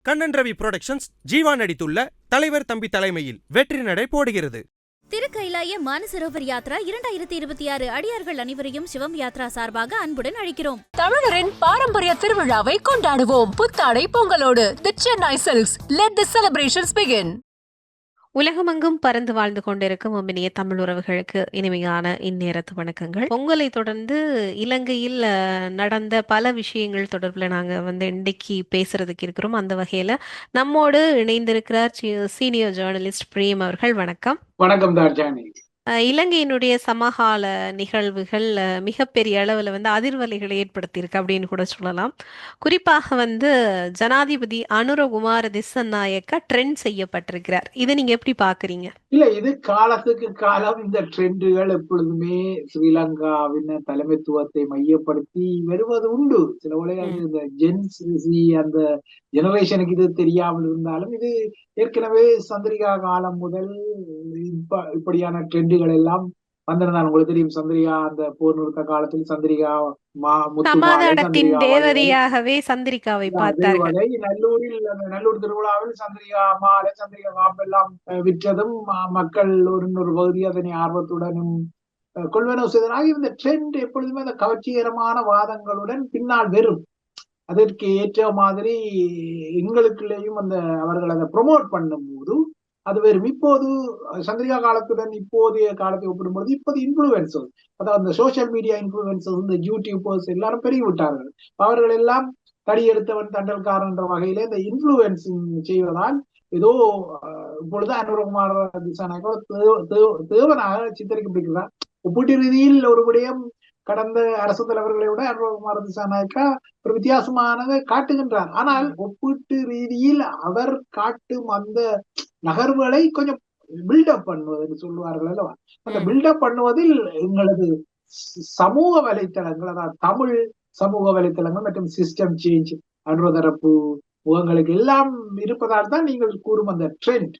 Kannan Ravi productions Jeeva நடித்துள்ள தலைவர் தம்பி தலைமையில் வெற்றி நடை போடுகிறது. திருக்கைலாய மானசரோவர் யாத்ரா 2026 அடியார்கள் அனைவரையும் சிவம் யாத்ரா சார்பாக அன்புடன் அழைக்கிறோம். தமிழரின் பாரம்பரிய திருவிழாவை கொண்டாடுவோம் புத்தாடை பொங்கலோடு. The Chennai Silks. Let the celebrations begin. உலகமெங்கும் பறந்து வாழ்ந்து கொண்டிருக்கும் இனிய தமிழ் உறவுகளுக்கு இனிமையான இந்நேரத்து வணக்கங்கள். பொங்கலை தொடர்ந்து இலங்கையில் நடந்த பல விஷயங்கள் தொடர்பில் நாங்கள் இன்றைக்கு பேசுறதுக்கு இருக்கிறோம். அந்த வகையில நம்மோடு இணைந்திருக்கிறார் சீனியர் ஜேர்னலிஸ்ட் பிரேம் அவர்கள். வணக்கம். வணக்கம் தார்ஜானி. இலங்கையினுடைய சமகால நிகழ்வுகள் மிகப்பெரிய அளவில் அதிர்வலைகளை ஏற்படுத்தியிருக்கு அப்படின்னு கூட சொல்லலாம். குறிப்பாக ஜனாதிபதி அனுரகுமார திஸ்ஸநாயக்க ட்ரெண்ட் செய்யப்பட்டிருக்கிறார். இதை நீங்க எப்படி பாக்குறீங்க? இல்ல, இது காலத்துக்கு காலம் இந்த ட்ரெண்டுகள் எப்பொழுதுமே ஸ்ரீலங்காவின் தலைமைத்துவத்தை மையப்படுத்தி வருவது உண்டு. சில உலகம் இந்த ஜென்சி அந்த ஜெனரேஷனுக்கு இது தெரியாமல் இருந்தாலும் இது ஏற்கனவே சந்திரிகா காலம் முதல் இப்படியான ட்ரெண்டுகள் எல்லாம் வந்திருந்தாங்க. உங்களுக்கு தெரியும், சந்திரிகா அந்த போர் நிறுத்த காலத்தில் சந்திரிகா சமாதானத்தின் தேவதையாகவே சந்திரிகாவை பார்த்தார்கள். நல்லூர் திருவிழாவில் சந்திரிகா மாலை சந்திரிகா காப்பெல்லாம் விற்றதும் மக்கள் ஒரு பகுதி அதனை ஆர்வத்துடனும் கொள்வனவு செய்தனாக இந்த ட்ரெண்ட் எப்பொழுதுமே அந்த கவர்ச்சிகரமான வாதங்களுடன் பின்னால் வெறும் அதற்கு ஏற்ற மாதிரி எங்களுக்குள்ளேயும் அவர்கள் அதை ப்ரொமோட் பண்ணும் போது அது வெறும். இப்போது சந்திரிகா காலத்துடன் இப்போதைய காலத்தை ஒப்பிடும்போது இப்போது இன்ஃபுளுசர்ஸ், அதாவது அந்த சோசியல் மீடியா இன்ஃபுளுசர்ஸ், இந்த யூடியூபர்ஸ் எல்லாரும் பெருகி விட்டார்கள். அவர்கள் எல்லாம் தடியெடுத்தவன் தண்டல்காரன் என்ற வகையில இந்த இன்ஃபுளுசிங் செய்வதால் ஏதோ இப்பொழுது அனுரகுமார திஸ்ஸநாயக்க தேவனாக சித்தரிக்கப்படுகிறார். ஒப்பீட்டு ரீதியில் ஒரு விடயம் கடந்த அரசு தலைவர்களை விட அனுரகுமார திஸ்ஸநாயக்க ஒரு வித்தியாசமானதை காட்டுகின்றார். ஆனால் ஒப்பீட்டு ரீதியில் அவர் காட்டும் அந்த நகர்வுகளை கொஞ்சம் பில்டப் பண்ணுவது சொல்லுவார்கள் அல்லவா, அந்த பில்டப் பண்ணுவதில் எங்களது சமூக வலைத்தளங்கள், அதாவது தமிழ் சமூக வலைத்தளங்கள் மற்றும் சிஸ்டம் சேஞ்ச் அனுரதரப்பு முகங்களுக்கு எல்லாம் இருப்பதால் தான் நீங்கள் கூறும் அந்த ட்ரெண்ட்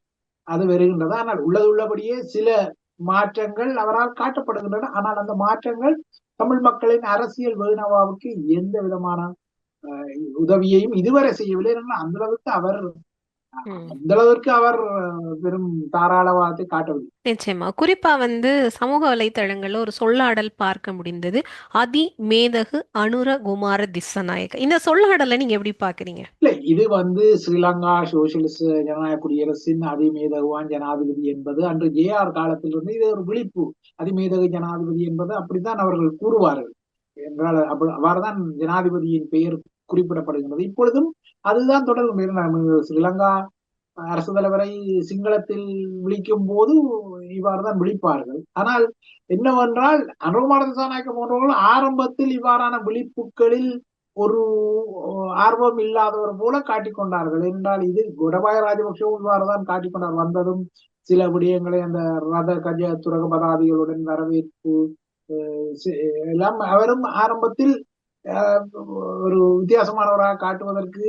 அது வருகின்றது. ஆனால் உள்ளபடியே சில மாற்றங்கள் அவரால் காட்டப்படுகின்றன. ஆனால் அந்த மாற்றங்கள் தமிழ் மக்களின் அரசியல் வேணவாவுக்கு எந்த விதமான உதவியையும் இதுவரை செய்யவில்லை. அந்த அளவிற்கு அவர் பெரும் தாராளவாதத்தை காட்டவில்லை. நிச்சயமா. குறிப்பா சமூக வலைத்தளங்கள்ல ஒரு சொல்லாடல் பார்க்க முடிந்தது, அதி மேதகு அனுரகுமார திஸ்ஸநாயக்க. இந்த சொல்லாடலை நீங்க எப்படி பாக்குறீங்க? இல்ல, இது ஸ்ரீலங்கா சோசியலிச ஜனநாயக குடியரசின் அதிமேதகுவான் ஜனாதிபதி என்பது அன்று ஜேஆர் காலத்திலிருந்து இது ஒரு விழிப்பு. அதிமேதகு ஜனாதிபதி என்பது அப்படித்தான் அவர்கள் கூறுவார்கள் என்றால் அவ்வாறுதான் ஜனாதிபதியின் பெயர் குறிப்பிடப்படுகின்றது. இப்பொழுதும் அதுதான் தொடர்ந்து ஸ்ரீலங்கா அரசு தலைவரை சிங்களத்தில் விழிக்கும் போது இவ்வாறுதான் விழிப்பார்கள். ஆனால் என்னவென்றால் அனுரகுமார திஸ்ஸநாயக்க போன்றவர்கள் ஆரம்பத்தில் இவ்வாறான விழிப்புகளில் ஒரு ஆர்வம் இல்லாதவர் போல காட்டிக்கொண்டார்கள். என்றால் இது கோடபாய ராஜபக்ஷவும் இவ்வாறுதான் காட்டிக்கொண்டார். வந்ததும் சில விடயங்களை அந்த ரத கஜ துரக பதாதிகளுடன் வரவேற்பு எல்லாம் அவரும் ஆரம்பத்தில் ஒரு வித்தியாசமானவராக காட்டுவதற்கு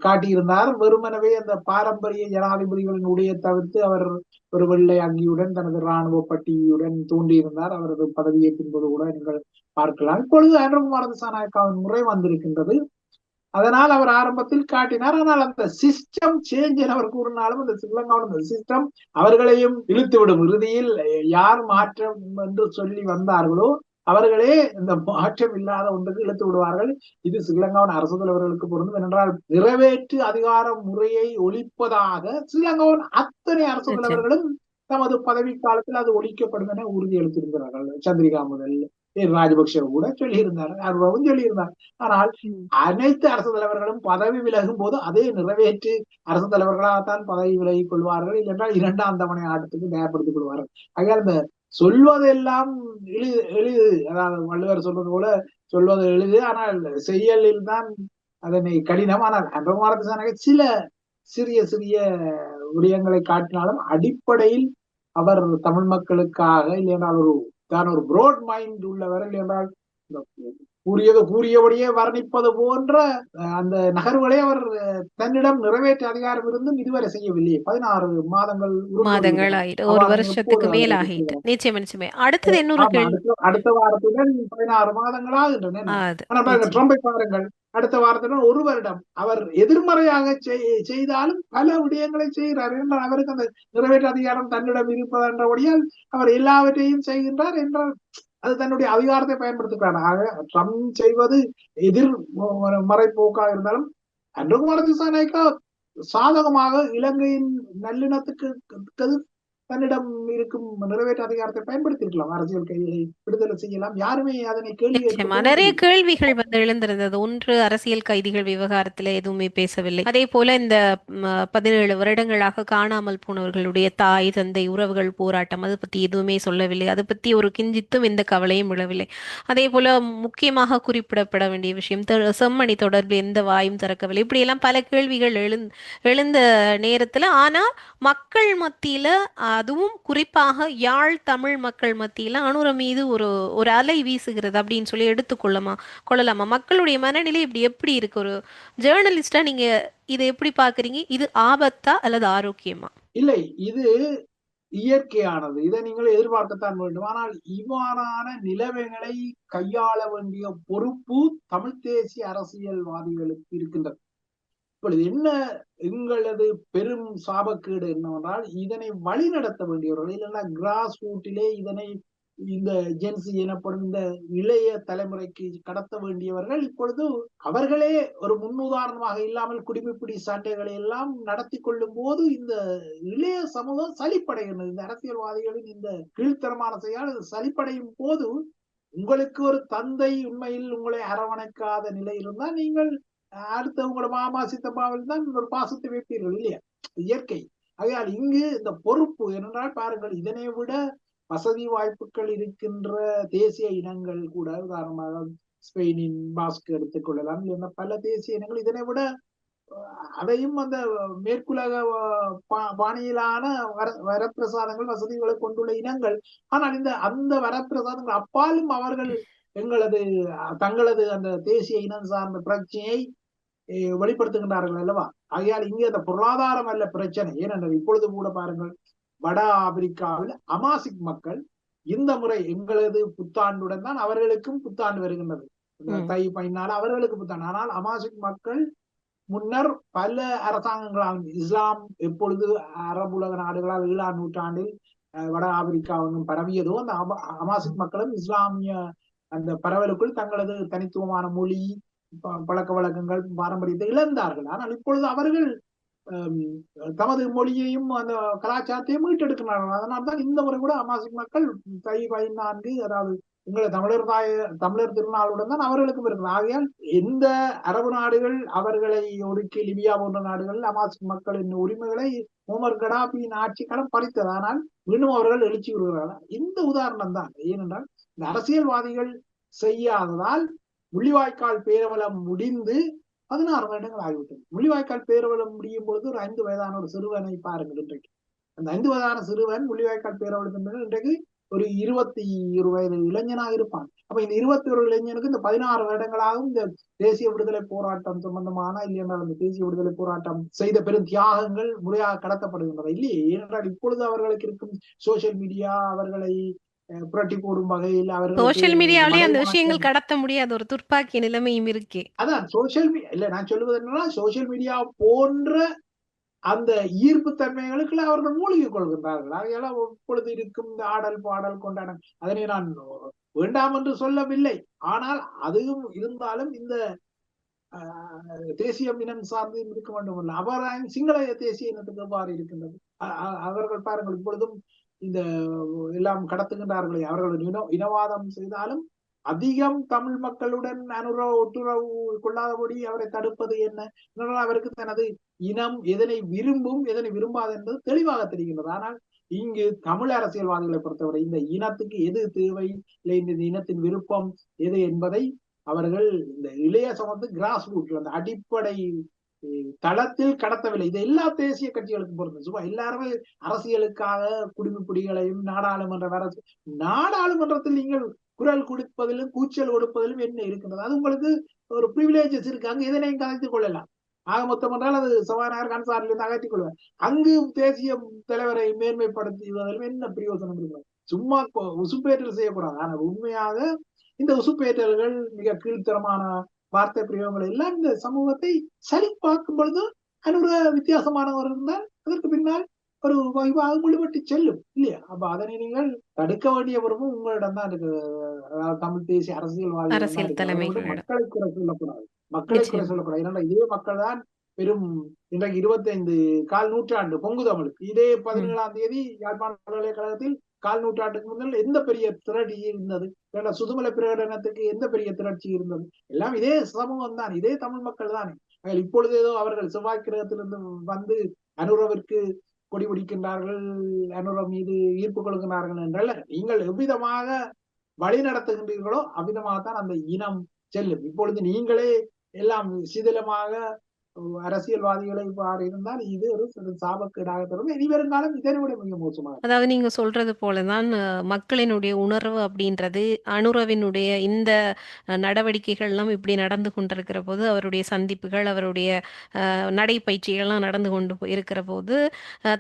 காட்டியிருந்தார். வெறுமனவே அந்த பாரம்பரிய ஜனாதிபதிகளின் உடைய தவிர்த்து அவர் ஒரு வெள்ளை அங்கியுடன் தனது இராணுவ பட்டியுடன் தோன்றியிருந்தார். அவரது பதவியேற்பின் போது கூட நீங்கள் பார்க்கலாம். இப்பொழுது அனுரகுமார திஸ்ஸநாயக்காவின் முறை வந்திருக்கின்றது. அதனால் அவர் ஆரம்பத்தில் காட்டினார். ஆனால் அந்த சிஸ்டம் சேஞ்ச் என அவர் கூறினாலும் அந்த ஸ்ரீலங்காவின் சிஸ்டம் அவர்களையும் இழுத்துவிடும். இறுதியில் யார் மாற்றம் என்று சொல்லி வந்தார்களோ அவர்களே இந்த மாற்றம் இல்லாத ஒன்றுக்கு இழுத்து விடுவார்கள். இது ஸ்ரீலங்காவின் அரசு தலைவர்களுக்கு பொருந்தும். என்றால் நிறைவேற்று அதிகார முறையை ஒழிப்பதாக ஸ்ரீலங்காவின் அத்தனை அரசு தலைவர்களும் தமது பதவி காலத்தில் அது ஒழிக்கப்படும் என உறுதி அளித்திருக்கிறார்கள். சந்திரிகா முதல் ராஜபக்ஷ கூட சொல்லியிருந்தார், அருணாவும் சொல்லியிருந்தார். ஆனால் அனைத்து அரசு தலைவர்களும் பதவி விலகும் போது அதே நிறைவேற்று அரசு தலைவர்களாகத்தான் பதவி விலகிக் கொள்வார்கள். இல்லைன்றால் 2ஆம் தவணை ஆட்டத்துக்கு தயார்படுத்திக் கொள்வார்கள். ஆகையால் இந்த சொல்வதெல்லாம் எளிது, அதாவது வள்ளுவர் சொல்றது போல சொல்வது எளிது, ஆனால் செயலில் தான் அதனை கடினம். ஆனால் அனுரகுமார திஸ்ஸநாயக்க சில சிறிய சிறிய விடயங்களை காட்டினாலும் அடிப்படையில் அவர் தமிழ் மக்களுக்காக இல்லையென்றால் ஒரு ப்ரோட் மைண்ட் உள்ளவர், இல்லையென்றால் கூறியபடியே வர்ணிப்பது போன்ற அந்த நகர்வுகளை அவர் தன்னிடம் நிறைவேற்ற அதிகாரம் இருந்தும் இதுவரை செய்யவில்லையே. 16 மாதங்கள் மாதங்கள் ஆயிட்டு, ஒரு வருஷத்துக்கு மேல் ஆகிட்டு. நிச்சயமா. அடுத்தது இன்னொரு கேள்வி. அடுத்த வாரத்துடன் 16 மாதங்கள் ஆகின்றன. ஆனா பாருங்க, ட்ரம்பை பாருங்கள், அடுத்த வாரத்துடன் 1 வருடம். அவர் எதிர்மறையாக செய்தாலும் பல விடயங்களை செய்கிறார் என்றால் அவருக்கு அந்த நிறைவேற்ற அதிகாரம் தன்னிடம் இருப்பது என்றபடியால் அவர் எல்லாவற்றையும் செய்கின்றார் என்றால் அது தன்னுடைய அதிகாரத்தை பயன்படுத்துகிறார். ஆக ட்ரம்ப் செய்வது எதிர்மறை போக்காக இருந்தாலும் அன்றுகுமார திசாநாயக்கா சாதகமாக இலங்கையின் நல்லிணத்துக்கு தன்னிடம் இருக்கும் நிறைவேற்ற அதிகாரத்தை பயன்படுத்தி இருக்கலாம். அரசியல் கைதிகளை விடுதலை செய்யலாம். யாருமே அதனை நிறைய கேள்விகள் எழுந்திருந்தது. ஒன்று, அரசியல் கைதிகள் விவகாரத்துல எதுவுமே பேசவில்லை. அதே போல இந்த 17 வருடங்களாக காணாமல் போனவர்களுடைய தாய் தந்தை உறவுகள் போராட்டம், அது பத்தி எதுவுமே சொல்லவில்லை. அது பத்தி ஒரு கிஞ்சித்தும் எந்த கவலையும் விழவில்லை. அதே போல முக்கியமாக குறிப்பிடப்பட வேண்டிய விஷயம், செம்மணி தொடர்பில் எந்த வாயும் திறக்கவில்லை. இப்படி எல்லாம் பல கேள்விகள் எழுந்த நேரத்துல, ஆனா மக்கள் மத்தியில, அதுவும் குறிப்பாக யாழ் தமிழ் மக்கள் மத்தியில அனுர மீது ஒரு அலை வீசுகிறது அப்படின்னு சொல்லி கொள்ளலாமா? மக்களுடைய மனநிலை இப்படி எப்படி இருக்கு? ஒரு ஜேர்னலிஸ்டா நீங்க இதை எப்படி பாக்குறீங்க? இது ஆபத்தா அல்லது ஆரோக்கியமா? இல்லை, இது இயற்கையானது. இதை நீங்கள் எதிர்பார்க்கத்தான் வேண்டும். ஆனால் இவ்வாறான நிலைமைகளை கையாள வேண்டிய பொறுப்பு தமிழ் தேசிய அரசியல்வாதிகளுக்கு இருக்கின்றது. இப்பொழுது என்ன எங்களது பெரும் சாபக்கேடு என்னவென்றால், இதனை வழி நடத்த வேண்டியவர்கள், இல்லைன்னா கிராஸ் ரூட்டிலே இதனை இந்த ஜென்சி எனப்படும் இந்த இளைய தலைமுறைக்கு கடத்த வேண்டியவர்கள் இப்பொழுது அவர்களே ஒரு முன்னுதாரணமாக இல்லாமல் குடிமைப்பிடி சண்டைகளை எல்லாம் நடத்தி கொள்ளும் போது இந்த இளைய சமூகம் சலிப்படைகிறது. இந்த அரசியல்வாதிகளின் இந்த கீழ்த்தரமான செயல் சலிப்படையும் போது, உங்களுக்கு ஒரு தந்தை உண்மையில் உங்களை அரவணைக்காத நிலை இருந்தால் நீங்கள் அடுத்த உங்களோட மாமா சித்தப்பாவில் தான் ஒரு பாசத்தை வைப்பீர்கள், இல்லையா? இயற்கை. ஆகையால் இங்கு இந்த பொறுப்பு என்னென்றால் பாருங்கள், இதனை விட வசதி வாய்ப்புகள் இருக்கின்ற தேசிய இனங்கள் கூட, உதாரணமாக ஸ்பெயினின் பாஸ்க் எடுத்துக்கொள்ளலாம், இல்லைன்னா பல தேசிய இனங்கள் இதனை விட அதையும் அந்த மேற்குலக பாணியிலான வரப்பிரசாதங்கள் வசதிகளை கொண்டுள்ள இனங்கள். ஆனால் அந்த வரப்பிரசாதங்கள் அப்பாலும் அவர்கள் தங்களது அந்த தேசிய இனம் சார்ந்த பிரச்சனையை வெளிப்படுத்துகின்றார்கள் அல்லவா? ஆகையால் இங்கே அந்த பொருளாதாரம் அல்ல பிரச்சனை. ஏனென்றால் இப்பொழுது கூட பாருங்கள், வட ஆப்பிரிக்காவில் அமாசிக் மக்கள் இந்த முறை எங்களது புத்தாண்டுடன் தான் அவர்களுக்கும் புத்தாண்டு வருகின்றது. தை பயனால அவர்களுக்கு புத்தாண்டு. ஆனால் அமாசிக் மக்கள் முன்னர் பல அரசாங்கங்களால், இஸ்லாம் எப்பொழுது அரபுலக நாடுகளால் 7ஆம் நூற்றாண்டில் வட ஆப்பிரிக்காவும் பரவியதோ, அந்த அமாசிக் மக்களும் இஸ்லாமிய அந்த பரவலுக்குள் தங்களது தனித்துவமான மொழி, பழக்க வழக்கங்கள், பாரம்பரியத்தை இழந்தார்கள். ஆனால் இப்பொழுது அவர்கள் தமது மொழியையும் அந்த கலாச்சாரத்தையும் மீட்டெடுக்கிறார்கள். அதனால்தான் இந்த முறை கூட அமாசிக் மக்கள் தை 14, அதாவது எங்களை தமிழர் திருநாளுடன் தான் அவர்களுக்கும் இருக்கிறது. ஆகையால் எந்த அரபு நாடுகள் அவர்களை ஒடுக்கி, லிபியா போன்ற நாடுகள் அமாசிக் மக்களின் உரிமைகளை முமர் கடாபியின் ஆட்சி காலம் பறித்தது. ஆனால் மீண்டும் அவர்கள் எழுச்சி விடுகிறார்கள். இந்த உதாரணம் தான். ஏனென்றால் இந்த அரசியல்வாதிகள் செய்யாததால் முள்ளிவாய்க்கால் பேரவலம் முடிந்து 16 வருடங்கள் ஆகிவிட்டது. முள்ளிவாய்க்கால் பேரவலம் முடியும் பொழுது ஒரு 5 வயதான ஒரு சிறுவனை பாருங்கள். இன்றைக்கு அந்த 5 வயதான சிறுவன் முள்ளிவாய்க்கால் பேரவலத்தின் இன்றைக்கு ஒரு 21 வயது இளைஞனாக இருப்பான். அப்ப இந்த 21 இளைஞனுக்கு இந்த 16 வருடங்களாகவும் இந்த தேசிய விடுதலை போராட்டம் சம்பந்தமான, இல்லையென்றால் இந்த தேசிய விடுதலை போராட்டம் செய்த பெரும் தியாகங்கள் முறையாக கடத்தப்படுகின்றன, இல்லையே? ஏனென்றால் இப்பொழுது அவர்களுக்கு இருக்கும் சோசியல் மீடியா அவர்களை புரட்டி போடும் வகையில் சோசியல் மீடியாவிலேயே அந்த விஷயங்கள் கடத்த முடியாத ஒரு துர்ப்பாக்கிய நிலைமையும் இருக்கு. அதான் சோசியல் மீடியா இல்ல, நான் சொல்லுவது என்னன்னா, சோசியல் மீடியா போன்ற அந்த ஈர்ப்பு தன்மைகளுக்கு அவர்கள் மூழ்கி கொள்கின்றார்கள். அதையால இப்பொழுது இருக்கும் இந்த ஆடல் பாடல் கொண்டாடம், அதனை நான் வேண்டாம் என்று சொல்லவில்லை. ஆனால் அதுவும் இருந்தாலும் இந்த தேசிய இனம் சார்ந்து இருக்க வேண்டும் அல்ல. அவர் சிங்கள தேசிய இனத்துக்கு எவ்வாறு இருக்கின்றது? அவர்கள் பாருங்கள், இப்பொழுதும் இந்த எல்லாம் கடத்துகின்றார்களே. அவர்கள் இனவாதம் செய்தாலும் அதிகம் தமிழ் மக்களுடன் ஒட்டுறவு கொள்ளாதபடி அவரை தடுப்பது என்ன? அவருக்கு தனது இனம் எதனை விரும்பும், எதனை விரும்பாது என்பது தெளிவாக தெரிகின்றது. ஆனால் இங்கு தமிழ் அரசியல்வாதிகளை பொறுத்தவரை இந்த இனத்துக்கு எது தேவை, இல்லை இந்த இனத்தின் விருப்பம் எது என்பதை அவர்கள் இந்த இளைய சமத்து கிராஸ் ரூட்ல, அந்த அடிப்படை தளத்தில் கடத்தவில்லை. இது எல்லா தேசிய கட்சிகளுக்கும் பொருந்தும். சும்மா எல்லாருமே அரசியலுக்காக குடிமைப்பிடிகளையும் நாடாளுமன்றத்தில் நீங்கள் குரல் கொடுப்பதிலும் கூச்சல் கொடுப்பதிலும் என்ன இருக்கின்றது? அது உங்களுக்கு ஒரு பிரிவிலேஜஸ் இருக்கு. அங்கு எதனையும் கலைத்துக் கொள்ளலாம். ஆக மொத்தம் என்றால் அது சபாநாயகர் கன்சாரிலிருந்து அகற்றிக் கொள்வார். அங்கு தேசிய தலைவரை மேன்மைப்படுத்துவதிலும் என்ன பிரயோஜனம் இருக்கிறது? சும்மா உசுப்பேற்றல் செய்யக்கூடாது. ஆனால் உண்மையாக இந்த உசுப்பேற்றல்கள் மிக கீழ்த்தரமான வார்த்தை பிரயோகங்கள் எல்லாம் இந்த சமூகத்தை சரி பார்க்கும் பொழுது அனுர வித்தியாசமானவர் இருந்தால் அதற்கு பின்னால் ஒரு வைவாக முழுபட்டு செல்லும் இல்லையா? அப்ப அதனை நீங்கள் தடுக்க வேண்டிய பொறுப்பும் உங்களிடம் தான் இருக்கு. தமிழ் தேசிய அரசியல்வாதிகள் அரசியல் தலைமைகளிடம் மக்களை குறை சொல்லக்கூடாது. மக்களை குறை நிச்சயம் சொல்லக்கூடாது. ஏன்னா இதே மக்கள் தான் பெரும் இன்றைக்கு 25 கால் நூற்றாண்டு பொங்கு தமிழுக்கு இதே 17ஆம் தேதி யாழ்ப்பாண பல்கலைக்கழகத்தில் கால் நூற்றாண்டுக்கு முன்னால் எந்த பெரிய திரட்சி இருந்தது? சுதுமலை பிரகடனத்துக்கு எந்த பெரிய திரட்சி இருந்தது? எல்லாம் இதே சமூகம் தான், இதே தமிழ் மக்கள் தானே. இப்பொழுது ஏதோ அவர்கள் செவ்வாய் கிரகத்திலிருந்து வந்து அனுரவிற்கு கொடி பிடிக்கின்றார்கள், அனுர மீது ஈர்ப்பு கொள்கின்றார்கள் என்றல்ல. நீங்கள் எவ்விதமாக வழி நடத்துகின்றீர்களோ அவ்விதமாகத்தான் அந்த இனம் செல்லும். இப்பொழுது நீங்களே எல்லாம் சிதிலமாக அரசியல்வாதிகளை இவ்வாறு இருந்தால் இது ஒரு சாபக்கேடாக தரும். இனி வருங்காலம் இதனை விட மிக மோசமாக. அதாவது நீங்க சொல்றது போலதான் மக்களினுடைய உணர்வு அப்படின்றது அனுரவினுடைய இந்த நடவடிக்கைகள்லாம் இப்படி நடந்து கொண்டிருக்கிற போது, அவருடைய சந்திப்புகள், அவருடைய நடைப்பயிற்சிகள்லாம் நடந்து கொண்டு இருக்கிற போது,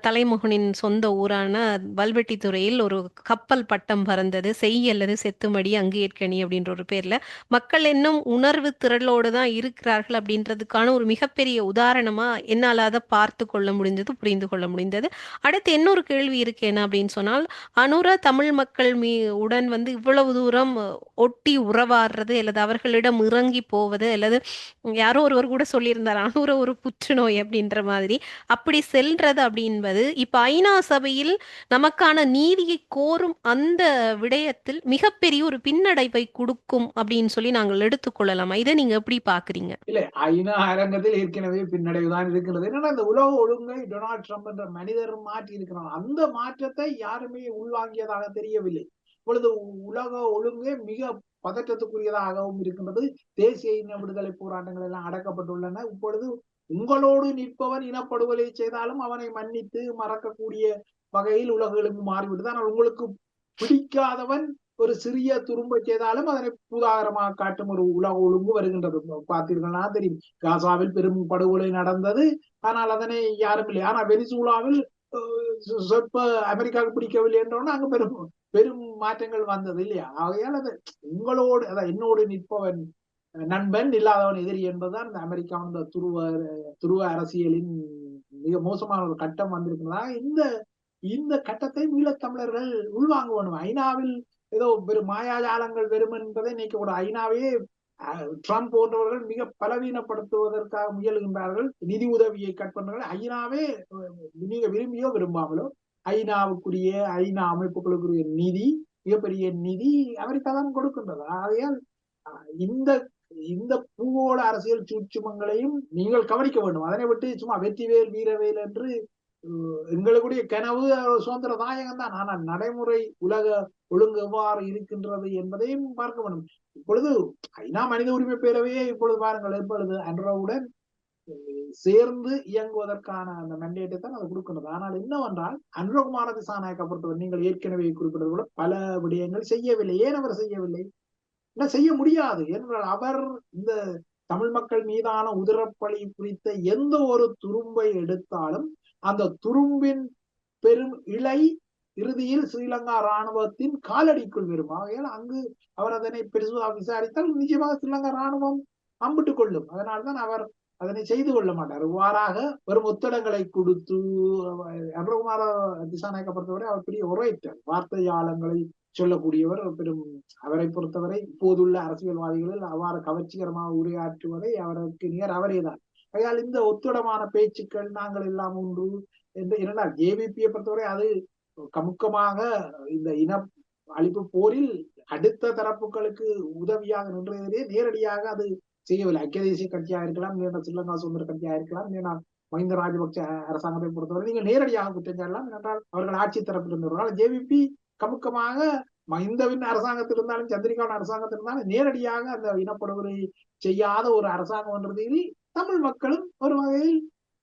தலைமகனின் சொந்த ஊரான வல்வெட்டித்துறையில் ஒரு கப்பல் பட்டம் பறந்தது. செய் அல்லது செத்துமடி அங்கு ஏற்கனி அப்படின்ற ஒரு பேர்ல மக்கள் இன்னும் உணர்வு திரளோடு தான் இருக்கிறார்கள் அப்படின்றதுக்கான ஒரு மிகப்பெரிய உதாரணமா என்னால் அதை பார்த்து கொள்ள முடிஞ்சது, புரிந்து கொள்ள முடிந்தது. அடுத்து இன்னொரு கேள்வி இருக்கு என்ன அப்படின்னு சொன்னால், அனுர தமிழ் மக்கள் உடன் வந்து இவ்வளவு தூரம் ஒட்டி உறவாடுறது அல்லது அவர்களிடம் இறங்கி போவது, அல்லது யாரோ ஒருவர் கூட சொல்லியிருந்தார் அனுர ஒரு புற்றுநோய் அப்படின்ற மாதிரி, அப்படி செல்றது அப்படின்பது இப்ப ஐநா சபையில் நமக்கான நீதியை கோரும் அந்த விடயத்தில் மிகப்பெரிய ஒரு பின்னடைவை கொடுக்கும் அப்படின்னு சொல்லி நாங்கள் எடுத்துக்கொள்ளலாமா? இதை நீங்க எப்படி பாக்குறீங்க? இல்ல, ஐநா அரங்கத்தில் ஏற்கனவே பின்னடைவுதான் இருக்கிறது. என்னன்னா இந்த உலக ஒழுங்கை டொனால்ட் ட்ரம்ப் என்ற மனிதர் மாற்றி இருக்கிறார். அந்த மாற்றத்தை யாருமே உள்வாங்கியதாக தெரியவில்லை. இப்பொழுது உலக ஒழுங்கே மிக பதற்றத்துக்குரியதாகவும் இருக்கின்றது. தேசிய இன விடுதலை போராட்டங்கள் எல்லாம் அடக்கப்பட்டுள்ளன. இப்பொழுது உங்களோடு நிற்பவன் இனப்படுகொலை செய்தாலும் அவனை மன்னித்து மறக்கக்கூடிய வகையில் உலகெழுந்து மாறிவிடுது. ஆனால் உங்களுக்கு பிடிக்காதவன் ஒரு சிறிய துரும்பை செய்தாலும் அதனை பூதாகரமாக காட்டும் ஒரு உலக ஒழுங்கு வருகின்றது. பார்த்தீர்கள்னா தெரியும், காசாவில் பெரும் படுகொலை நடந்தது, ஆனால் அதனை யாரும் இல்லை. ஆனா வெனிசூலாவில் சொற்ப அமெரிக்காவுக்கு பிடிக்கவில்லை என்றோன்னா அங்க பெரும் பெரும் மாற்றங்கள் வந்தது இல்லையா? ஆகையால் அது உங்களோடு என்னோடு நிற்பவன் நண்பன், இல்லாதவன் எதிரி என்பதுதான் இந்த அமெரிக்காவின் இந்த துருவ அரசியலின் மிக மோசமான ஒரு கட்டம் வந்திருக்கிறதா. இந்த கட்டத்தை ஈழத்தமிழர்கள் உள்வாங்க வேணும். ஐநாவில் ஏதோ வெறும் மாயாஜாலங்கள் வெறும் என்பதை நீக்க கூட ஐநாவே ட்ரம்ப் போன்றவர்கள் மிக பலவீனப்படுத்துவதற்காக முயல்கின்றார்கள். நிதி உதவியை கட் பண்றார்கள். ஐநாவே நீங்க விரும்பியோ விரும்பாமலோ ஐநாவுக்குரிய ஐநா அமைப்புகளுக்குரிய நிதி, மிகப்பெரிய நிதி அமெரிக்கா தான் கொடுக்கின்றது. ஆகையால் இந்த பூகோள அரசியல் சூட்சுமங்களையும் நீங்கள் கவனிக்க வேண்டும். அதனை விட்டு சும்மா வெற்றிவேல் வீரவேல் என்று எங்களுடைய கனவு சுதந்திர தாயகம் தான், ஆனால் நடைமுறை உலக ஒழுங்கு எவ்வாறு இருக்கின்றது என்பதையும் பார்க்க வேண்டும். இப்பொழுது ஐநா மனித உரிமை பேரவையே இப்பொழுது பாருங்கள், எப்பொழுது அன்றாவுடன் சேர்ந்து இயங்குவதற்கான அந்த மெண்டேட்டை தான் அது கொடுக்கின்றது. ஆனால் என்னவென்றால் அனுரகுமார திசாநாயக்க பொறுத்தவரை நீங்கள் ஏற்கனவே குறிப்பிட்டது கூட பல விடயங்கள் செய்யவில்லை. ஏன் அவர் செய்யவில்லை? என்ன செய்ய முடியாது என்றால் அவர் இந்த தமிழ் மக்கள் மீதான உதிரப்பழி குறித்த எந்த ஒரு துரும்பை எடுத்தாலும் அந்த துரும்பின் பெரும் இலை இறுதியில் ஸ்ரீலங்கா இராணுவத்தின் காலடிக்குள் வரும். ஆகையால் அங்கு அவர் அதனை பெருசாக விசாரித்தால் நிச்சயமாக ஸ்ரீலங்கா இராணுவம் அம்பிட்டுக் கொள்ளும். அதனால்தான் அவர் அதனை செய்து கொள்ள மாட்டார். இவ்வாறாக வெறும் ஒத்தடங்களை கொடுத்து அனுரகுமார திசாநாயக்க பொறுத்தவரை அவர் பெரிய ஒரேட்டர், வார்த்தையாளங்களை சொல்லக்கூடியவர். பெரும் அவரை பொறுத்தவரை இப்போதுள்ள அரசியல்வாதிகளில் அவ்வாறு கவர்ச்சிகரமாக உரையாற்றுவதை அவருக்கு நிகர் அவரேதான். ஆகையால் இந்த ஒத்துடமான பேச்சுக்கள் நாங்கள் எல்லாம் உண்டு என்று இரண்டால் ஜேவிபியை பொறுத்தவரை அது கமுக்கமாக இந்த இன அழிப்பு போரில் அடுத்த தரப்புகளுக்கு உதவியாக நின்றதே நேரடியாக அது செய்யவில்லை. ஐக்கிய தேசிய கட்சியாக இருக்கலாம், இல்லைன்னா ஸ்ரீலங்கா சுதந்திர கட்சியாக இருக்கலாம், இல்லைன்னா மஹிந்த ராஜபக்ச அரசாங்கத்தை பொறுத்தவரை நீங்கள் நேரடியாக குற்றம் சாட்டலாம். என்றால் அவர்கள் ஆட்சி தரப்பில் இருந்தவர்கள். ஜேவிபி கமுக்கமாக மஹிந்தவின் அரசாங்கத்தில் இருந்தாலும் சந்திரிகாவின் அரசாங்கத்தில் இருந்தாலும் நேரடியாக அந்த இனப்படுகொலை செய்யாத ஒரு அரசாங்கம் என்றதில் தமிழ் மக்களும் ஒரு வகையில்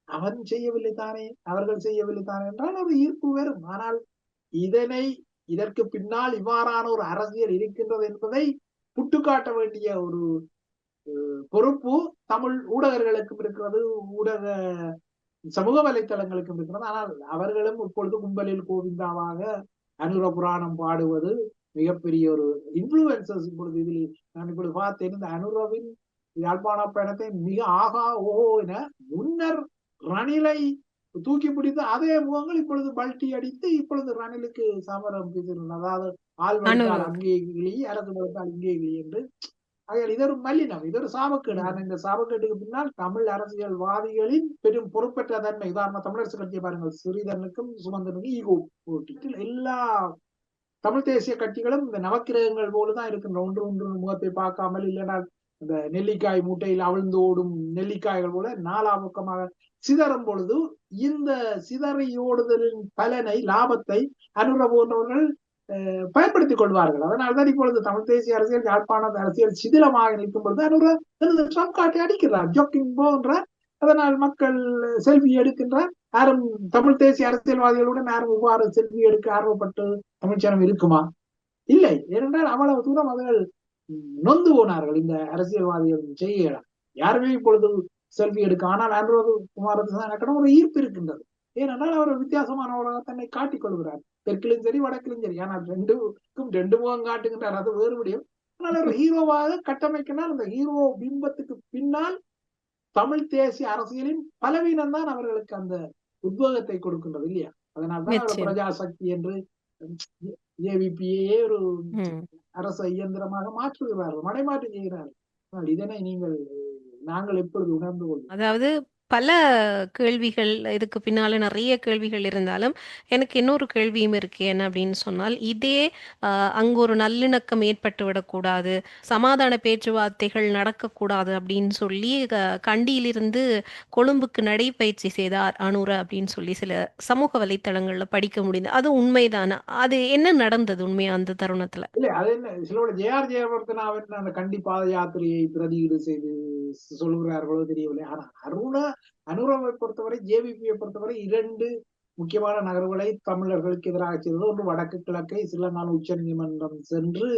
அவன் செய்யவில்லை தானே, அவர்கள் செய்யவில்லை தானே என்றால் ஒரு ஈர்ப்பு வரும். ஆனால் இதனை இதற்கு பின்னால் இவ்வாறான ஒரு அரசியல் இருக்கின்றது என்பதை புட்டுக்காட்ட வேண்டிய ஒரு பொறுப்பு தமிழ் ஊடகர்களுக்கும் இருக்கிறது, ஊடக சமூக வலைத்தளங்களுக்கும் இருக்கிறது. ஆனால் அவர்களும் இப்பொழுது கும்பலில் கோவிந்தாவாக அனுர புராணம் பாடுவது மிகப்பெரிய ஒரு இன்ஃபுளுசர்ஸ். இப்பொழுது இதில் நான் இப்பொழுது பார்த்தேன், இந்த அனுரவின் யாழ்ப்பாண பயணத்தை மிக ஆகா ஓஹோ என முன்னர் ரணிலை தூக்கி பிடித்து அதே முகங்கள் இப்பொழுது பல்ட்டி அடித்து இப்பொழுது ரணிலுக்கு சமரம் பேசுகிறது. அதாவது ஆள் வளர்த்தால் அங்கே கிளி, அரசு வளர்த்தால் இங்கே கிளி என்று. ஆகையால் இது ஒரு மல்லினம், இது ஒரு சாபக்கேடு. ஆனால் இந்த சாபக்கேட்டுக்கு பின்னால் தமிழ் அரசியல்வாதிகளின் பெரும் பொறுப்பற்ற தன்மை. உதாரணம் தமிழரசு கட்சியை பாருங்கள், ஸ்ரீதரனுக்கும் சுமந்தனுக்கும் ஈகோ போட்டி. எல்லா தமிழ் தேசிய கட்சிகளும் இந்த நவக்கிரகங்கள் போலதான் இருக்கின்ற, ஒன்று ஒன்று முகத்தை பார்க்காமல், இல்லைன்னா இந்த நெல்லிக்காய் மூட்டையில் அவிழ்ந்து ஓடும் நெல்லிக்காய்கள் போல நாலாமுக்கமாக சிதறும் பொழுது இந்த சிதறையோடுதலின் பலனை, லாபத்தை அனுர போன்றவர்கள் பயன்படுத்திக் கொள்வார்கள். அதனால்தான் இப்பொழுது தமிழ் தேசிய அரசியல், யாழ்ப்பாண அரசியல் சிதிலமாக நிற்கும் பொழுது அனுர ட்ரம்ப் காட்டி அடிக்கிறார், ஜோக்கிங் போன்றார். அதனால் மக்கள் செல்வி எடுக்கின்றார். யாரும் தமிழ் தேசிய அரசியல்வாதிகளுடன் யாரும் இவ்வாறு செல்வி எடுக்க ஆர்வப்பட்டு தமிழ்ச்சனம் இருக்குமா? இல்லை. ஏனென்றால் அவ்வளவு தூரம் அவர்கள் நொந்து போனார்கள் இந்த அரசியல்வாதிகள் செய்யலாம். யாருமே இப்பொழுது செல்வி எடுக்க. ஆனால் அனுராக் குமாரதிசாவுக்கு ஒரு ஈர்ப்பு இருக்கின்றது. ஏனென்றால் அவர் வித்தியாசமானவராக தன்னை காட்டிக் கொள்கிறார், தெற்கிலும் சரி வடக்கிலும் சரி. ஆனால் ரெண்டு முகம் காட்டுகின்றார், அது வேறு விடயம். ஆனால் அவர் ஹீரோவாக கட்டமைக்கின்றார். அந்த ஹீரோ பிம்பத்துக்கு பின்னால் தமிழ் தேசிய அரசியலின் பலவீனம் தான் அவர்களுக்கு அந்த உத்வேகத்தை கொடுக்கின்றது, இல்லையா? அதனால்தான் அவர் பிரஜாசக்தி என்று ஜேவிபியே ஒரு அரச இயந்திரமாக மாற்றுகிறார்கள், மடைமாற்றம் செய்கிறார்கள். இதனை நாங்கள் எப்பொழுது உணர்ந்து கொள்வோம்? அதாவது பல கேள்விகள், இதுக்கு பின்னால நிறைய கேள்விகள் இருந்தாலும் எனக்கு இன்னொரு கேள்வியும் இருக்கு. என்ன அப்படின்னு சொன்னால், இதே அங்கு ஒரு நல்லிணக்கம் ஏற்பட்டு விடக்கூடாது, சமாதான பேச்சுவார்த்தைகள் நடக்கக்கூடாது அப்படின்னு சொல்லி கண்டியிலிருந்து கொழும்புக்கு நடைபயிற்சி செய்தார் அனுர அப்படின்னு சொல்லி சில சமூக வலைத்தளங்கள்ல படிக்க முடியுது. அது உண்மைதானா? அது என்ன நடந்தது உண்மையா அந்த தருணத்துல? இல்ல, அது என்ன, சிலோட ஜேஆர் ஜெயவர்தனாவின் அந்த கண்டி பாத யாத்திரையை பிரதியீடு செய்து சொல்லுகிறார்களோ தெரியவில்லை. ஆனா அனுராவை பொறுத்தவரை, ஜேவிபியை பொறுத்தவரை இரண்டு முக்கியமான நகர்வுகளை தமிழர்களுக்கு எதிராக செய்தது. ஒன்று வடக்கு கிழக்கை சிலநாள் உச்ச நீதிமன்றம் சென்று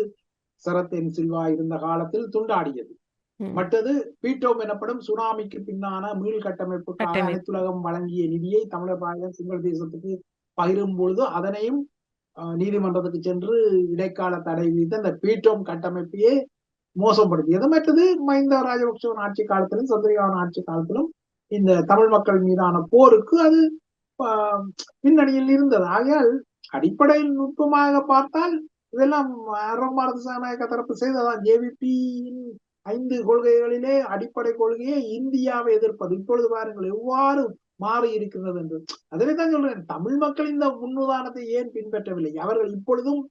சரத் என் சில்வா இருந்த காலத்தில் துண்டாடியது. மற்றது பீட்டோம் எனப்படும் சுனாமிக்கு பின்னான மீள் கட்டமைப்புக்காக அனைத்துலகம் வழங்கிய நிதியை தமிழர் பாயம் சிங்கள தேசத்துக்கு பகிரும் பொழுது அதனையும் நீதிமன்றத்துக்கு சென்று இடைக்கால தடை விதித்து அந்த பீட்டோம் கட்டமைப்பையே மோசப்படுத்தியது. மற்றது மஹிந்த ராஜபக்சவன் ஆட்சி காலத்திலும் சந்திரிகாவின் ஆட்சி காலத்திலும் இந்த தமிழ் மக்கள் மீதான போருக்கு அது பின்னணியில் இருந்தது. ஆகையால் அடிப்படையில் நுட்பமாக பார்த்தால் இதெல்லாம் பாரதிசாநாயக்க தரப்பு செய்ததான். ஜேவிபியின் 5 கொள்கைகளிலே அடிப்படை கொள்கையே இந்தியாவை எதிர்ப்பது. இப்பொழுது பாருங்கள் எவ்வாறு மாறி இருக்கிறது என்று. அதனை தான் சொல்றேன், தமிழ் மக்கள் இந்த முன்னுதாரணத்தை ஏன் பின்பற்றவில்லை? அவர்கள் இப்பொழுதும்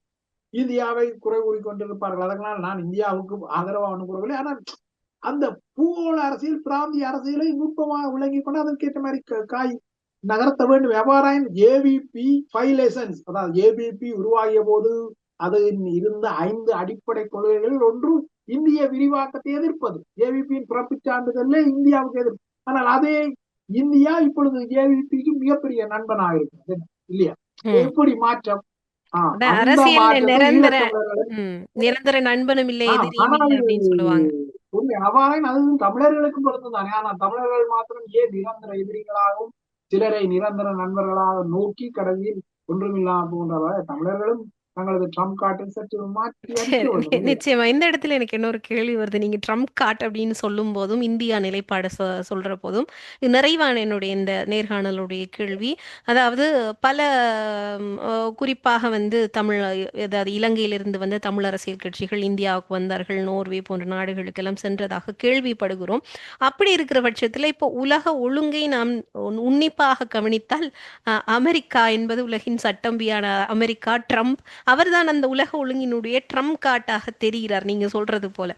இந்தியாவை குறை கூறிக்கொண்டிருப்பார்கள். அதனால் நான் இந்தியாவுக்கு ஆதரவாக அனுப்புறவில்லை. ஆனால் அந்த பூகோள அரசியல், பிராந்திய அரசியலை நுட்பமாக விளங்கி கொண்டு அதற்கேற்ற மாதிரி காய் நகர்த்த வேண்டும். எவ்வாறாயின் ஜேவிபி 5 லெசன்ஸ், அதாவது ஜேவிபி உருவாகிய போது அது இருந்த 5 அடிப்படை கொள்கைகளில் ஒன்று இந்திய விரிவாக்கத்தை எதிர்ப்பது. ஜேவிபியின் பிறப்புச்சான்றிதழ்ல இந்தியாவுக்கு எதிர்ப்பு. ஆனால் அதே இந்தியா இப்பொழுது ஜேவிபிக்கு மிகப்பெரிய நண்பனாக இருக்கிறது, இல்லையா? எப்படி மாற்றம்? அரசியல் நிரந்தர நண்பனும் இல்லை, எதிரியும் இல்லை அப்படின்னு சொல்லுவாங்க. அவ்வாறு அதுவும் தமிழர்களுக்கும் பொறுத்துதானே. ஆனால் தமிழர்கள் மாத்திரம் ஏன் நிரந்தர எதிரிகளாகவும் சிலரை நிரந்தர நண்பர்களாக நோக்கி கடைசியில் ஒன்றுமில்லாம போன்றவ தமிழர்களும் தங்களது ட்ரம்ப் கார்டை சற்று மாற்றி. நிச்சயமா இந்த இடத்துல எனக்கு இன்னொரு கேள்வி வருது. நீங்க ட்ரம்ப் கார்ட் அப்படின்னு சொல்லும் போதும் இந்தியா நிலைப்பாடு சொல்ற போதும் நிறைவான என்னுடைய இந்த நேர்காணலுடைய கேள்வி, அதாவது பல குறிப்பாக தமிழ், அதாவது இலங்கையிலிருந்து வந்த தமிழ் அரசியல் கட்சிகள் இந்தியாவுக்கு வந்தார்கள், நோர்வே போன்ற நாடுகளுக்கெல்லாம் சென்றதாக கேள்விப்படுகிறோம். அப்படி இருக்கிற பட்சத்துல இப்போ உலக ஒழுங்கை நாம் உன்னிப்பாக கவனித்தால் அமெரிக்கா என்பது உலகின் சட்டம்பியான அமெரிக்கா, ட்ரம்ப் அவர்தான் அந்த உலக ஒழுங்கினுடைய ட்ரம்ப் கார்டாக தெரிகிறார். நீங்க சொல்றது போல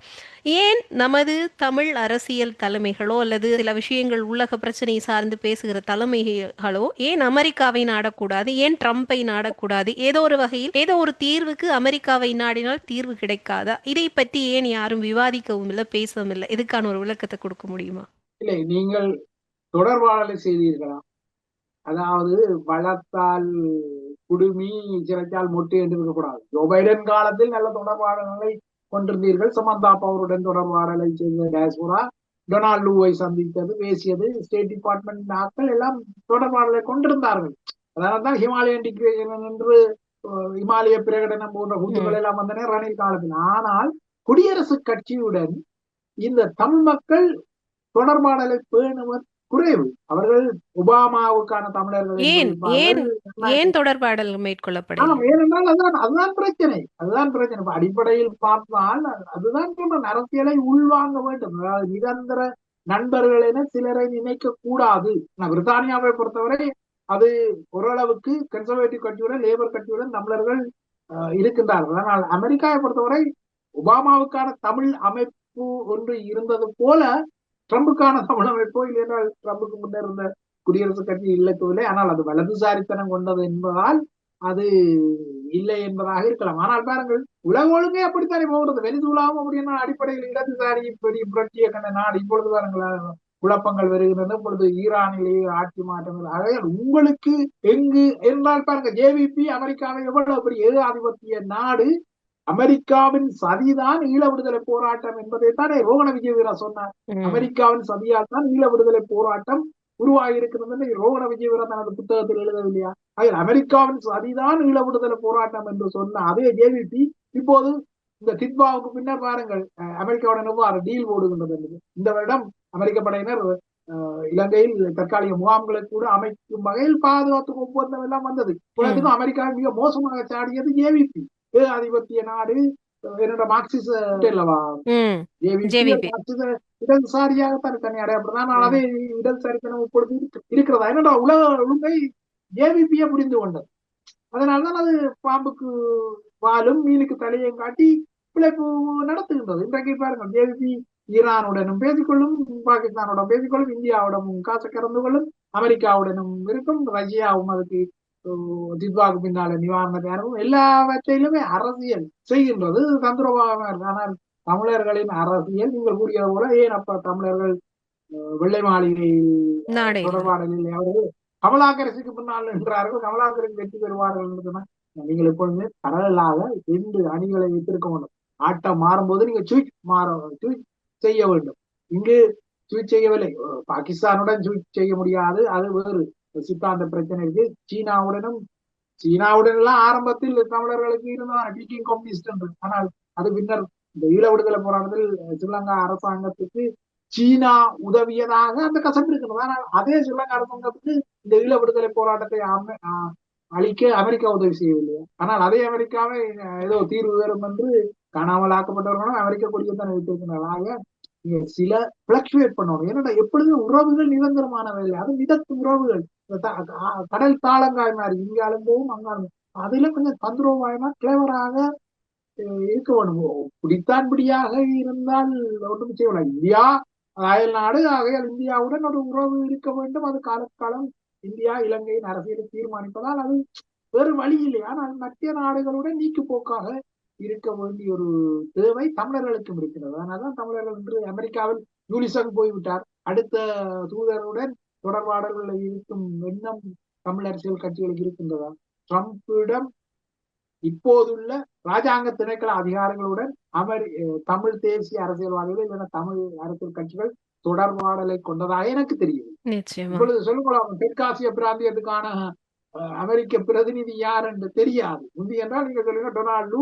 ஏன் நமது தமிழ் அரசியல் தலைமைகளோ அல்லது சில விஷயங்கள் உலக பிரச்சனை சார்ந்து பேசுகிற தலைமைகளோ ஏன் அமெரிக்காவை நாடக்கூடாது, ஏன் ட்ரம்பை நாடக்கூடாது? ஏதோ ஒரு வகையில் ஏதோ ஒரு தீர்வுக்கு அமெரிக்காவை நாடினால் தீர்வு கிடைக்காதா? இதை பற்றி ஏன் யாரும் விவாதிக்கவும் இல்லை, பேசவும் இல்லை? இதுக்கான ஒரு விளக்கத்தை கொடுக்க முடியுமா? இல்லை, நீங்கள் தொடர்பாடலை செய்தீர்களா? அதாவது வளத்தால் குடுமி சிறைச்சால் மொட்டு என்று இருக்கக்கூடாது. ஜோ பைடன் காலத்தில் நல்ல தொடர்பாடல்களை கொண்டிருந்தீர்கள். சமந்தா பவருடன் தொடர்பாடலை செய்த டயஸ்போரா டொனால்ட் லூவை சந்தித்தது, பேசியது, ஸ்டேட் டிபார்ட்மெண்ட் ஆட்கள் எல்லாம் தொடர்பாடலை கொண்டிருந்தார்கள். அதனால்தான் ஹிமாலயன் டிக்ளரேஷன் என்று இமாலய பிரகடனம் போன்ற கூட்டுகள் எல்லாம் வந்தன ரணில் காலத்தில். ஆனால் குடியரசுக் கட்சியுடன் இந்த தமிழ் மக்கள் தொடர்பாடலை பேணுவது குறைவு. அவர்கள் ஒபாமாவுக்கான தமிழர்கள் ஏன் என்று ஏன் இருப்பார்கள். ஏன் தொடர்பாடல் மேற்கொள்ளப்படவில்லை? ஏனென்றால் அதுதான் பிரச்சனை. இப்ப அடிப்படையில் பார்த்தால் அதுதான் சொல்றேன், அரசியலை உள்வாங்க வேண்டும். அதாவது நிரந்தர நண்பர்கள் என சிலரை நினைக்க கூடாது. பிரித்தானியாவை பொறுத்தவரை அது ஓரளவுக்கு கன்சர்வேட்டிவ் கட்சியுடன் லேபர் கட்சியுடன் தமிழர்கள் இருக்கின்றார்கள். ஆனால் அமெரிக்காவை பொறுத்தவரை ஒபாமாவுக்கான தமிழ் அமைப்பு ஒன்று இருந்தது போல ட்ரம்புக்கான தமிழ் அமைப்போ இல்லையென்றால் ட்ரம்புக்கு முன்னர் இருந்த குடியரசுக் கட்சி இல்லக்கவில்லை. ஆனால் அது வலதுசாரித்தனம் கொண்டது என்பதால் அது இல்லை என்பதாக இருக்கலாம். ஆனால் பாருங்கள், உலக ஒழுங்கே அப்படித்தானே போகிறது. வெனிசுலாவும் அப்படின்னா அடிப்படையில் இடதுசாரி பெரிய புரட்சியை கண்ட நாடு. இப்பொழுது பாருங்கள் குழப்பங்கள் வருகின்றன. இப்பொழுது ஈரானிலேயே ஆட்சி மாற்றங்கள். ஆகையால் உங்களுக்கு எங்கு என்றால் பாருங்க, ஜேவிபி அமெரிக்காவை எவ்வளவு பெரிய ஏகாதிபத்திய நாடு. அமெரிக்காவின் சதிதான் ஈழ விடுதலை போராட்டம் என்பதைத்தானே ரோகண விஜயவீரா சொன்னார். அமெரிக்காவின் சதியால் தான் ஈழ விடுதலை போராட்டம் உருவாகி இருக்கிறது ரோகண விஜயவீரா தனது புத்தகத்தில் எழுதவில்லையா? அதில் அமெரிக்காவின் சதிதான் ஈழ விடுதலை போராட்டம் என்று சொன்ன அதே ஜேவிபி இப்போது இந்த தித்வாவுக்கு பின்னர் பாருங்கள் அமெரிக்காவுடன் எவ்வாறு டீல் போடுகின்றது என்பது. இந்த வருடம் அமெரிக்க படையினர் இலங்கையில் தற்காலிக முகாம்களை கூட அமைக்கும் வகையில் பாதுகாப்பு ஒப்பந்தம் எல்லாம் வந்தது. உலகத்துக்கும் அமெரிக்காவை மிக மோசமாக சாடியது ஜேவிபி. ஏகாதிபத்திய நாடு என்னோட மார்க்சிஸ்ட் அல்லவா ஜேவிபி, இடதுசாரியாகத்தான் தன்னை அடையப்படுதான். ஆனால் அதே இடதுசாரித்தனம் இப்பொழுது இருக்கிறதா? என்னோட உலக ஒழுங்கை ஜேவிபியை புரிந்து கொண்டது. அதனால்தான் அது பாம்புக்கு வாலும் மீனுக்கு தலையையும் காட்டி பிழைப்பு நடத்துகின்றது. இன்றைக்கு பாருங்கள், ஜேவிபி ஈரானுடனும் பேசிக்கொள்ளும், பாகிஸ்தானுடன் பேசிக்கொள்ளும், இந்தியாவுடனும் காசு கறந்து கொள்ளும், அமெரிக்காவுடனும் இருக்கும், ரஷ்யாவும் அதுக்கு தித்வாக்கு பின்னால நிவாரணத்தை அனுப்பும். எல்லாவற்றிலுமே அரசியல் செய்கின்றது தந்திரமாக. ஆனால் தமிழர்களின் அரசியல் நீங்கள் கூறியது போல ஏன் அப்ப தமிழர்கள் வெள்ளை மாளிகை தொடர்பாடலில் அவர்கள் கமலாக்கரசுக்கு பின்னால் நின்றார்கள், கமலாக்கரசு வெற்றி பெறுவார்கள் என்று சொன்னா நீங்கள் எப்பொழுதுமே பரவலாக 2 அணிகளை வைத்திருக்க வேண்டும். ஆட்டம் மாறும்போது நீங்க சுவிச் செய்ய வேண்டும். இங்கு சுவிச் செய்யவில்லை. பாகிஸ்தானுடன் சுவிச் செய்ய முடியாது, அது வேறு சித்தாந்த பிரச்சனை இருக்கு. சீனாவுடன் எல்லாம் ஆரம்பத்தில் தமிழர்களுக்கு இருந்ததான் பீக்கிங் கம்யூனிஸ்ட் என்று. ஆனால் அது பின்னர் இந்த ஈழ விடுதலை போராட்டத்தில் ஸ்ரீலங்கா அரசாங்கத்துக்கு சீனா உதவியதாக அந்த கசப்பு இருக்கிறது. ஆனால் அதே ஸ்ரீலங்கா அரசாங்கத்துக்கு இந்த ஈழ விடுதலை போராட்டத்தை அழிக்க அமெரிக்கா உதவி செய்யவில்லை. ஆனால் அதே அமெரிக்காவை ஏதோ தீர்வு வரும் என்று காணாமல் ஆக்கப்பட்டவர்களும் அமெரிக்க கொடியத்தான் வைத்திருக்கிறார்கள். சில பிளக்சுவேட் பண்ணணும். ஏன்னா எப்பொழுதும் உறவுகள் நிரந்தரமானவை இல்லை. அது மிதக்கும் உறவுகள். கடல் தாளங்காய் மாதிரி இங்காலும் போகும் அங்காலும். அதுல கொஞ்சம் தந்திரோபாயமா கிளவராக இருக்க வேணும். பிடித்தான்படியாக இருந்தால் ஒன்றும் செய்யலாம். இந்தியா அயல் நாடு, ஆகையால் இந்தியாவுடன் ஒரு உறவு இருக்க வேண்டும். அது காலக்காலம் இந்தியா இலங்கையின் அரசியலை தீர்மானிப்பதால் அது வேறு வழி இல்லை. ஆனால் மத்திய நாடுகளுடன் நீக்கு போக்காக இருக்க வேண்டிய ஒரு தேவை தமிழர்களுக்கும் இருக்கிறது. அதனால்தான் தமிழர்கள் என்று அமெரிக்காவில் யூனிசங் போய்விட்டார். அடுத்த தூதருடன் தொடர்பாடல்கள் இருக்கும் எண்ணம் தமிழ் அரசியல் கட்சிகளுக்கு இருக்கின்றதா? ட்ரம்பிடம் இப்போதுள்ள ராஜாங்க திணைக்கள அதிகாரிகளுடன் தமிழ் தேசிய அரசியல்வாதிகள் இல்லைன்னா தமிழ் அரசியல் கட்சிகள் தொடர்பாடலை கொண்டதாக எனக்கு தெரியும். இப்பொழுது சொல்லுங்களா, தெற்காசிய பிராந்தியத்துக்கான அமெரிக்க பிரதிநிதி யார் என்று தெரியாது. முந்தி என்றால் நீங்க சொல்லுங்க டொனால்டு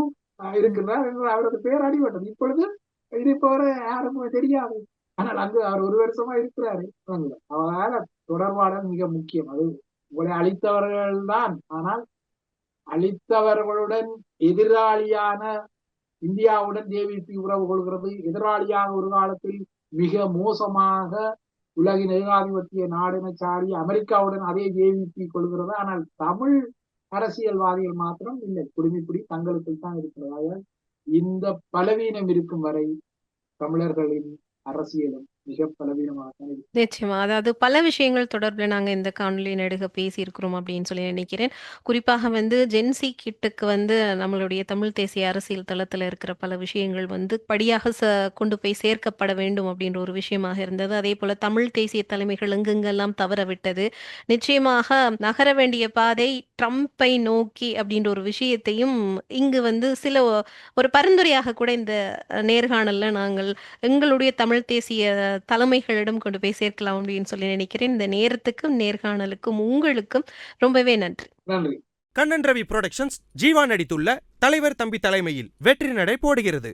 இருக்கிறார் என்று அவரது பேர் அடிபட்டது. இப்பொழுது இருப்பவரை யாருக்குமே தெரியாது. ஆனால் அங்கு அவர் 1 வருஷமா இருக்கிறாரு. அவரால் தொடர்பாடல் மிக முக்கியம். அது உங்களை அளித்தவர்கள் தான். ஆனால் அளித்தவர்களுடன் எதிராளியான இந்தியாவுடன் ஜேவிபி உறவு கொள்கிறது. எதிராளியாக ஒரு காலத்தில் மிக மோசமாக உலகின் ஏகாதிபத்திய நாடுன சாடி அமெரிக்காவுடன் அதே ஜேவிபி கொள்கிறது. ஆனால் தமிழ் அரசியல்வாதிகள் மாத்திரம் இல்லை, குடிமைப்பிடி தங்களுக்குள் தான் இருக்கிறது. இந்த பலவீனம் இருக்கும் வரை தமிழர்களின் அரசியலும் மிக பலவீனமாக இருக்கு. நிச்சயமா. அதாவது பல விஷயங்கள் தொடர்புல நாங்க இந்த காணொளி நெடுக பேசியிருக்கிறோம் அப்படின்னு சொல்லி நினைக்கிறேன். குறிப்பாக வந்து ஜென்சி கிட்டுக்கு வந்து நம்மளுடைய தமிழ் தேசிய அரசியல் தளத்துல இருக்கிற பல விஷயங்கள் வந்து படியாக கொண்டு போய் சேர்க்கப்பட வேண்டும் அப்படின்ற ஒரு விஷயமாக இருந்தது. அதேபோல தமிழ் தேசிய தலைமைகள் எங்கெங்கெல்லாம் தவற விட்டது. நிச்சயமாக நகர வேண்டிய பாதை ட்ரம்பை நோக்கி அப்படின்ற ஒரு விஷயத்தையும் இங்கு வந்து ஒரு பரிந்துரையாக கூட இந்த நேர்காணல்ல நாங்கள் எங்களுடைய தமிழ் தேசிய தலைமைகளிடம் கொண்டு போய் சேர்க்கலாம் அப்படின்னு சொல்லி நினைக்கிறேன். இந்த நேரத்துக்கும் நேர்காணலுக்கும் உங்களுக்கும் ரொம்பவே நன்றி. நன்றி. கண்ணன் ரவி புரொடக்ஷன்ஸ் ஜீவா நடித்துள்ள தலைவர் தம்பி தலைமையில் வெற்றி நடை போடுகிறது.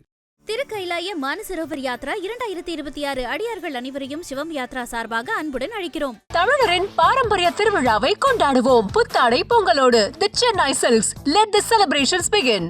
திருக்கைலாய மானசரோவர் யாத்ரா 2026 அடியார்கள் அனைவரையும் சிவம் யாத்ரா சார்பாக அன்புடன் அழைக்கிறோம். தமிழரின் பாரம்பரிய திருவிழாவை கொண்டாடுவோம் புத்தாடை பொங்கலோடு. The Chennai Silks. Let the celebrations begin.